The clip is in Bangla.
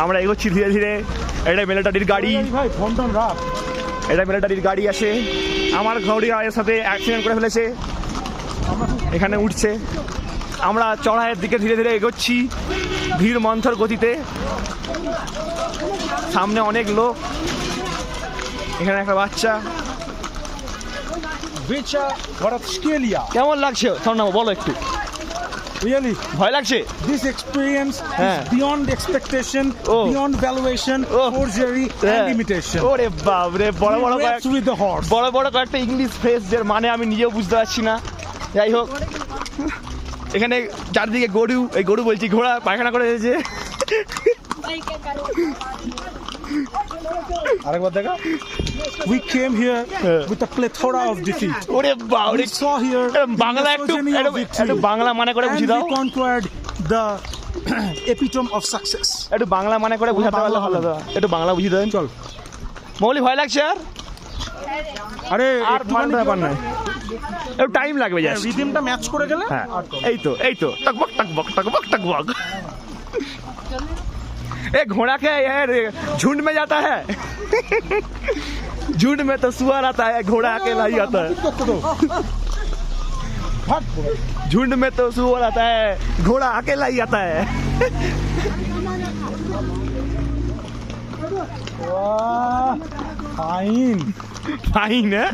আমরা এগোচ্ছি ধীরে ধীরে। এটা মিলিটারির গাড়ি, এটা মিলিটারির গাড়ি আসে। আমার ঘড়ির সাথে অ্যাক্সিডেন্ট করে ফেলেছে, এখানে উঠছে। আমরা চড়াইয়ের দিকে ধীরে ধীরে এগোচ্ছি ধীর মন্থর গতিতে। সামনে অনেক লোক, এখানে একটা বাচ্চা। কেমন লাগছে স্বর্ণাম, বলো একটু। Really, ভয় লাগছে? this experience হ্যাঁ। is beyond expectation, Oh. beyond valuation, Oh. forgery, and imitation. ওরে বাপ রে, বড় বড় We raced with the horse. বড় বড় কয়েকটা ইংলিশ ফ্রেজ এর মানে আমি নিজেও বুঝতে পারছি না। যাই হোক, এখানে চারদিকে গরু, এই গরু বলছি ঘোড়া পায়খানা করে এসেছে। আরেকবার দেখা। We came here with a plethora of defeat. ওরে বাপ রে, We saw here Bangla the একটু misogyny of victory. একটু বাংলা মানে করে And বুঝিয়ে দাও। we conquered the epitome of success. একটু বাংলা মানে করে বুঝাতে পারলে ভালো হতো। একটু বাংলা বুঝিয়ে দেন। চল। মৌলি ভয় লাগছে আর? আরে আর মানে ব্যাপার নাই, একটু টাইম লাগবে জাস্ট। রিদমটা ম্যাচ করে গেলে হ্যাঁ, এই তো টকবক টকবক টকবক টকবক। ए घोड़ा क्या यार झुंड में जाता है, झुंड में तो सुअर आता है, घोड़ा अकेला ही आता है। झुंड में तो सुअर आता है, घोड़ा अकेला ही आता है। ফাইন फाइन है।